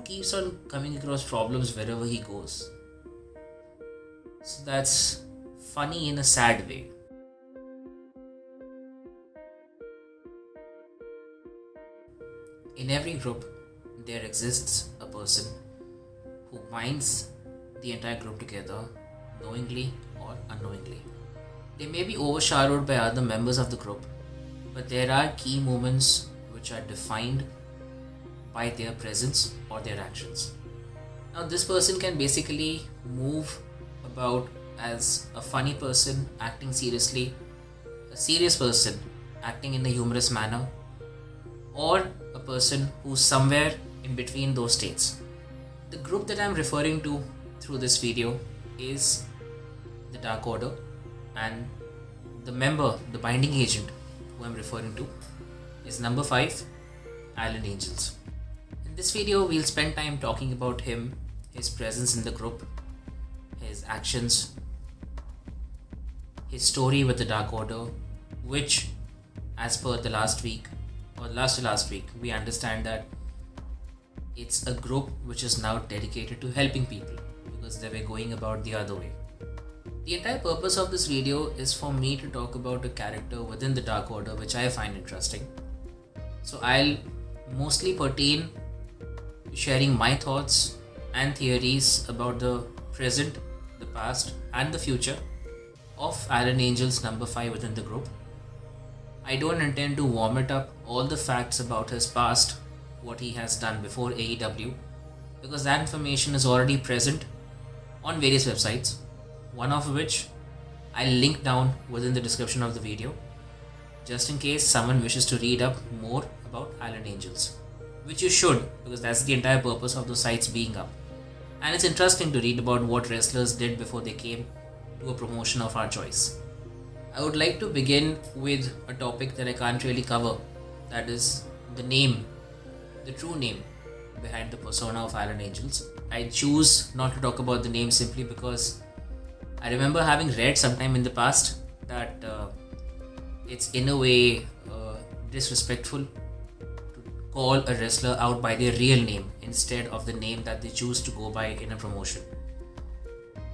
keeps on coming across problems wherever he goes. So that's funny in a sad way. In every group, there exists a person who binds the entire group together, knowingly or unknowingly. They may be overshadowed by other members of the group, but there are key moments which are defined by their presence or their actions. Now, this person can basically move about as a funny person acting seriously, a serious person acting in a humorous manner, or a person who's somewhere in between those states. The group that I'm referring to through this video is the Dark Order, and the member, the binding agent who I'm referring to is number 5, Island Angels. In this video, we'll spend time talking about him, his presence in the group, his actions, his story with the Dark Order, which, as per the last week, we understand that it's a group which is now dedicated to helping people because they were going about the other way. The entire purpose of this video is for me to talk about a character within the Dark Order which I find interesting. So I'll mostly pertain to sharing my thoughts and theories about the present, the past, and the future of Island Angels number 5 within the group. I don't intend to vomit up all the facts about his past, what he has done before AEW, because that information is already present on various websites, one of which I'll link down within the description of the video, just in case someone wishes to read up more about Island Angels, which you should, because that's the entire purpose of those sites being up. And it's interesting to read about what wrestlers did before they came to a promotion of our choice. I would like to begin with a topic that I can't really cover, that is the name, the true name behind the persona of Island Angels. I choose not to talk about the name simply because I remember having read sometime in the past that it's in a way disrespectful to call a wrestler out by their real name instead of the name that they choose to go by in a promotion.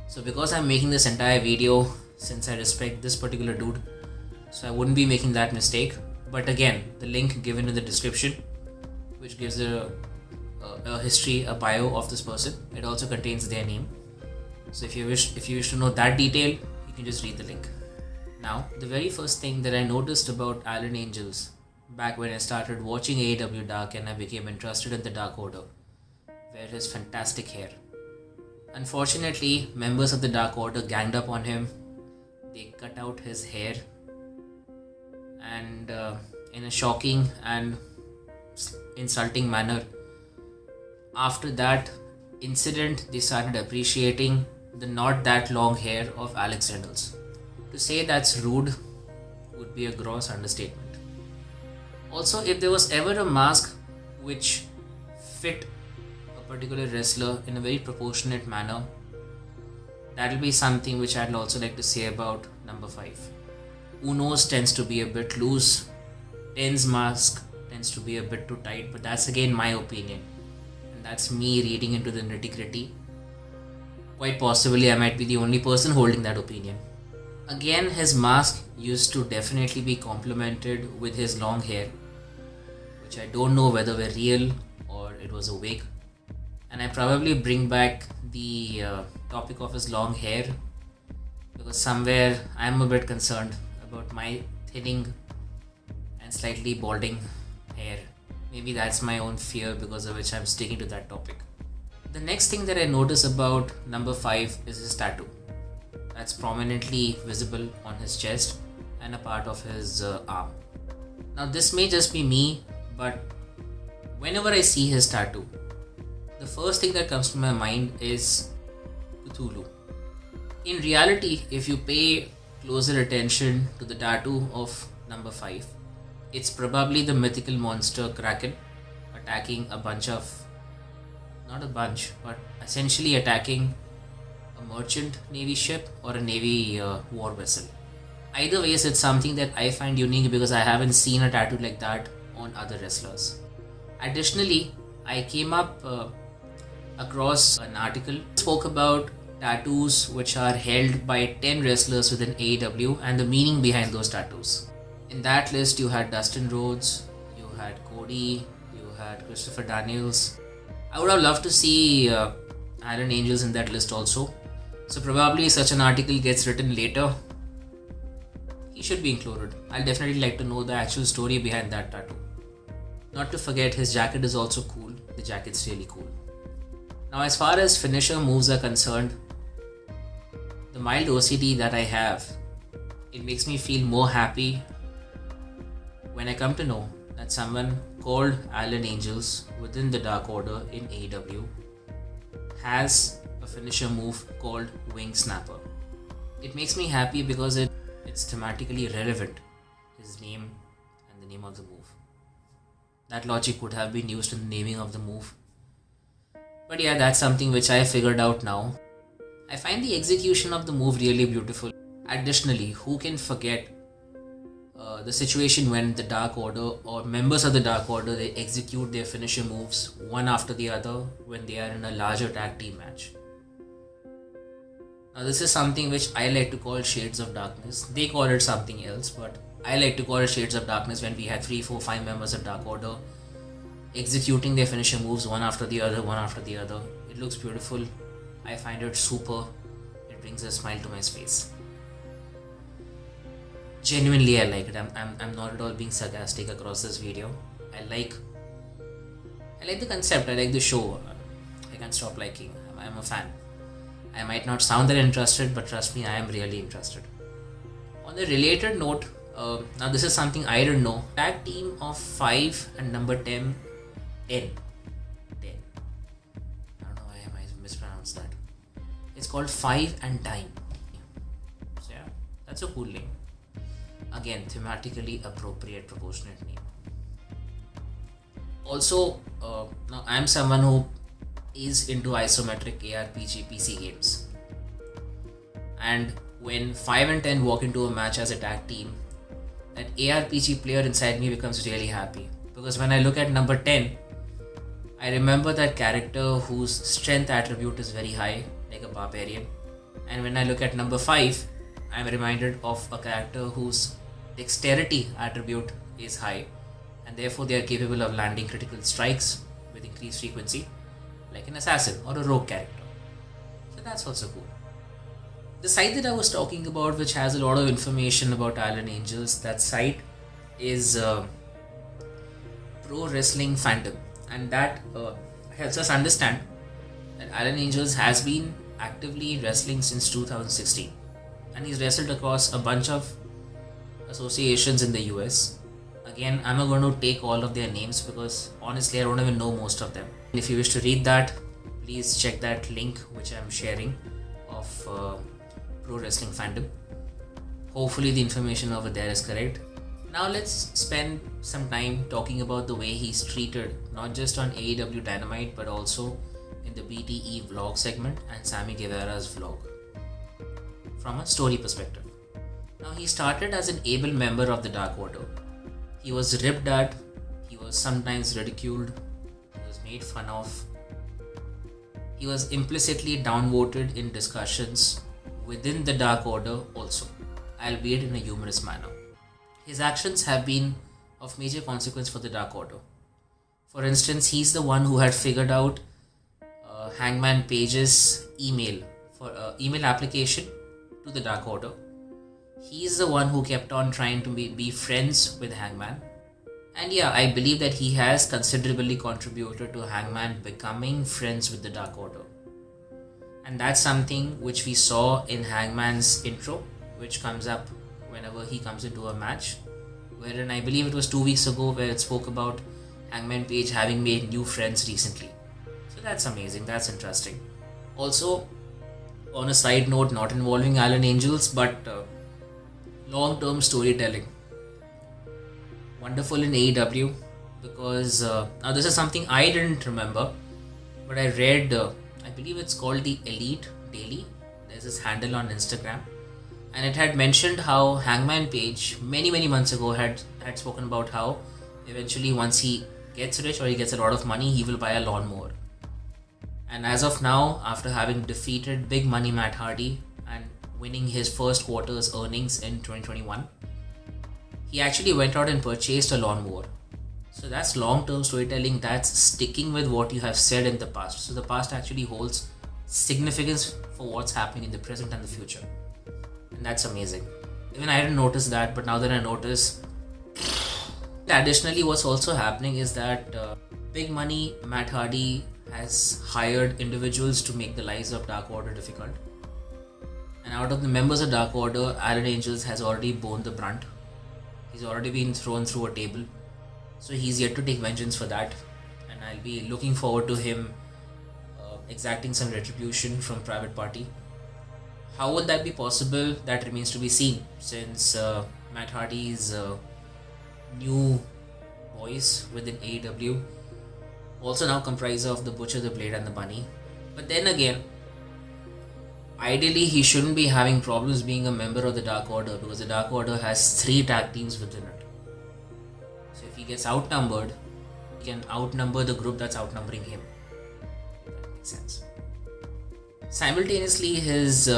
So because I'm making this entire video, since I respect this particular dude, so I wouldn't be making that mistake. But again, the link given in the description, which gives a history, a bio of this person, it also contains their name. So if you wish to know that detail, you can just read the link. Now, the very first thing that I noticed about Island Angels back when I started watching AEW Dark and I became interested in the Dark Order were his fantastic hair. Unfortunately, members of the Dark Order ganged up on him. They cut out his hair, and in a shocking and insulting manner. After that incident, they started appreciating the not that long hair of Alex Reynolds. To say that's rude would be a gross understatement. Also, if there was ever a mask which fit a particular wrestler in a very proportionate manner, that'll be something which I'd also like to say about number 5. Uno's tends to be a bit loose. Ten's mask tends to be a bit too tight, but that's again my opinion. And that's me reading into the nitty-gritty. Quite possibly I might be the only person holding that opinion. Again, his mask used to definitely be complemented with his long hair, which I don't know whether were real or it was a wig. And I probably bring back the topic of his long hair because somewhere I'm a bit concerned about my thinning and slightly balding hair. Maybe that's my own fear because of which I'm sticking to that topic. The next thing that I notice about number 5 is his tattoo. That's prominently visible on his chest and a part of his arm. Now this may just be me, but whenever I see his tattoo, the first thing that comes to my mind is Cthulhu. In reality, if you pay closer attention to the tattoo of number 5, it's probably the mythical monster Kraken attacking but essentially attacking a merchant navy ship or a navy war vessel. Either ways, it's something that I find unique because I haven't seen a tattoo like that on other wrestlers. Additionally, I came up across an article, spoke about tattoos which are held by 10 wrestlers within AEW and the meaning behind those tattoos. In that list, you had Dustin Rhodes, you had Cody, you had Christopher Daniels. I would have loved to see Alan Angels in that list also. So probably such an article gets written later. He should be included. I'll definitely like to know the actual story behind that tattoo. Not to forget, his jacket is also cool. The jacket's really cool. Now, as far as finisher moves are concerned, the mild OCD that I have, it makes me feel more happy when I come to know that someone called Alan Angels within the Dark Order in AEW has a finisher move called Wing Snapper. It makes me happy because it's thematically relevant, his name and the name of the move. That logic would have been used in the naming of the move. But yeah, that's something which I figured out now. I find the execution of the move really beautiful. Additionally, who can forget the situation when the Dark Order or members of the Dark Order, they execute their finisher moves one after the other when they are in a larger tag team match. Now this is something which I like to call Shades of Darkness. They call it something else, but I like to call it Shades of Darkness when we had 3, 4, 5 members of Dark Order executing their finisher moves one after the other, one after the other. It looks beautiful. I find it super. It brings a smile to my face. Genuinely, I like it. I'm not at all being sarcastic across this video. I like the concept. I like the show. I can't stop liking. I'm a fan. I might not sound that interested, but trust me, I am really interested. On a related note, now this is something I didn't know. Tag team of 5 and number 10. I don't know why I mispronounced that. It's called 5 and Dime. So yeah, that's a cool name. Again, thematically appropriate, proportionate name. Also, now I'm someone who is into isometric ARPG PC games. And when 5 and 10 walk into a match as a tag team, that ARPG player inside me becomes really happy. Because when I look at number 10, I remember that character whose strength attribute is very high, like a barbarian. And when I look at number 5, I'm reminded of a character whose dexterity attribute is high, and therefore they are capable of landing critical strikes with increased frequency, like an assassin or a rogue character. So that's also cool. The site that I was talking about, which has a lot of information about Alan Angels, that site is Pro Wrestling Fandom, and that helps us understand that Alan Angels has been actively wrestling since 2016, and he's wrestled across a bunch of associations in the US. Again, I'm not going to take all of their names because honestly I don't even know most of them. If you wish to read that, please check that link which I'm sharing of Pro Wrestling Fandom. Hopefully the information over there is correct. Now let's spend some time talking about the way he's treated, not just on AEW Dynamite but also in the BTE vlog segment and Sammy Guevara's vlog from a story perspective. Now he started as an able member of the Dark Order. He was ripped at, he was sometimes ridiculed, he was made fun of. He was implicitly downvoted in discussions within the Dark Order also, albeit in a humorous manner. His actions have been of major consequence for the Dark Order. For instance, he's the one who had figured out Hangman Page's email application to the Dark Order. He's the one who kept on trying to be friends with Hangman. And yeah, I believe that he has considerably contributed to Hangman becoming friends with the Dark Order. And that's something which we saw in Hangman's intro, which comes up whenever he comes into a match, wherein I believe it was 2 weeks ago where it spoke about Hangman Page having made new friends recently. So that's amazing, that's interesting. Also, on a side note, not involving Alan Angels, but long-term storytelling. Wonderful in AEW because now this is something I didn't remember, but I read, I believe it's called the Elite Daily. There's this handle on Instagram, and it had mentioned how Hangman Page many months ago had spoken about how eventually once he gets rich or he gets a lot of money, he will buy a lawnmower. And as of now, after having defeated Big Money Matt Hardy and winning his first quarter's earnings in 2021, he actually went out and purchased a lawnmower. So that's long-term storytelling. That's sticking with what you have said in the past. So the past actually holds significance for what's happening in the present and the future. And that's amazing. Even I didn't notice that, but now that I notice. Additionally, what's also happening is that Big Money Matt Hardy has hired individuals to make the lives of Dark Order difficult. And out of the members of Dark Order, Alan Angels has already borne the brunt. He's already been thrown through a table. So he's yet to take vengeance for that. And I'll be looking forward to him exacting some retribution from Private Party. How would that be possible? That remains to be seen, since Matt Hardy's new voice within AEW also now comprises of the Butcher, the Blade and the Bunny. But then again, ideally he shouldn't be having problems being a member of the Dark Order, because the Dark Order has 3 tag teams within it. So if he gets outnumbered, he can outnumber the group that's outnumbering him. That makes sense. Simultaneously, his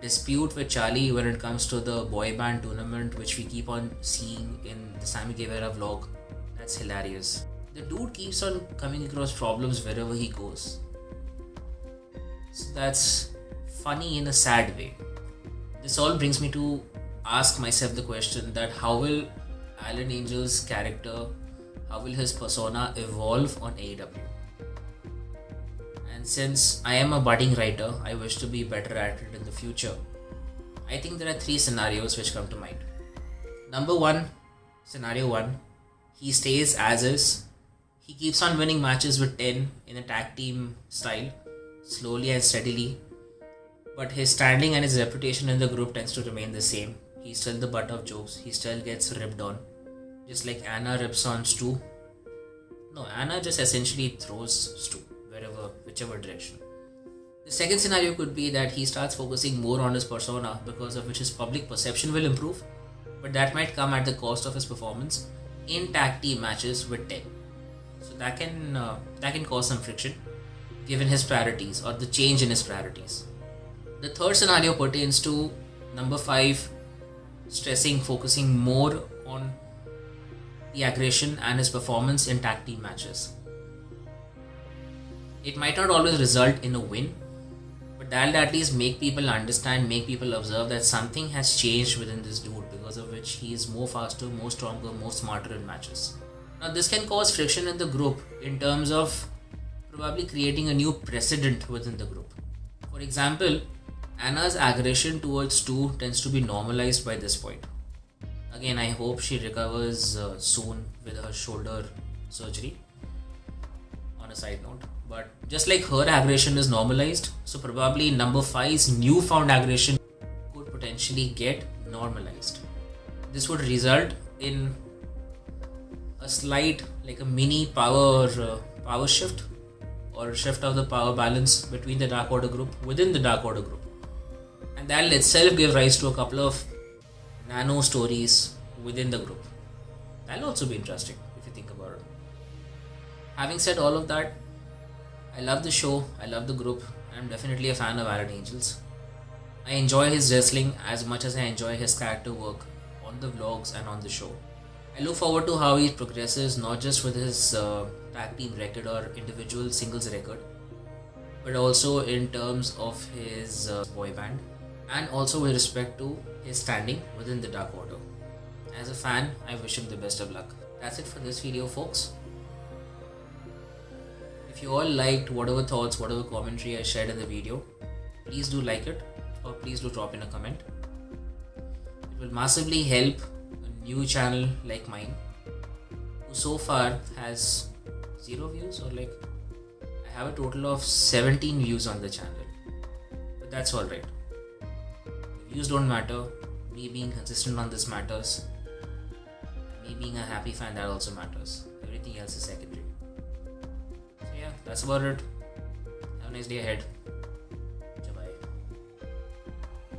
dispute with Charlie when it comes to the boy band tournament, which we keep on seeing in the Sammy Guevara vlog, that's hilarious. The dude keeps on coming across problems wherever he goes. So that's funny in a sad way. This all brings me to ask myself the question that how will Alan Angel's character, how will his persona evolve on AEW? And since I am a budding writer, I wish to be better at it in the future. I think there are 3 scenarios which come to mind. Scenario 1, he stays as is. He keeps on winning matches with 10 in a tag team style, slowly and steadily. But his standing and his reputation in the group tends to remain the same. He's still the butt of jokes. He still gets ripped on. Just like Anna rips on Stu. No, Anna just essentially throws Stu whichever direction. The second scenario could be that he starts focusing more on his persona, because of which his public perception will improve, but that might come at the cost of his performance in tag team matches with 10. So that can cause some friction given his priorities or the change in his priorities. The third scenario pertains to number 5, focusing more on the aggression and his performance in tag team matches. It might not always result in a win, but that'll at least make people understand, make people observe that something has changed within this dude, because of which he is more faster, more stronger, more smarter in matches. Now this can cause friction in the group in terms of probably creating a new precedent within the group. For example, Anna's aggression towards Stu tends to be normalized by this point. Again, I hope she recovers soon with her shoulder surgery, on a side note. But just like her aggression is normalized, so probably number 5's newfound aggression could potentially get normalized. This would result in a slight, like a mini power shift, or shift of the power balance between the Dark Order group within the Dark Order group. And that'll itself give rise to a couple of nano stories within the group. That'll also be interesting if you think about it. Having said all of that, I love the show, I love the group, I'm definitely a fan of Alan Angels. I enjoy his wrestling as much as I enjoy his character work on the vlogs and on the show. I look forward to how he progresses, not just with his tag team record or individual singles record, but also in terms of his boy band, and also with respect to his standing within the Dark Order. As a fan, I wish him the best of luck. That's it for this video, folks. If you all liked whatever thoughts, whatever commentary I shared in the video, please do like it, or please do drop in a comment. It will massively help a new channel like mine, who so far has 0 views, or like I have a total of 17 views on the channel. But that's alright. The views don't matter. Me being consistent on this matters. Me being a happy fan, that also matters. Everything else is secondary. So yeah, that's about it. Have a nice day ahead.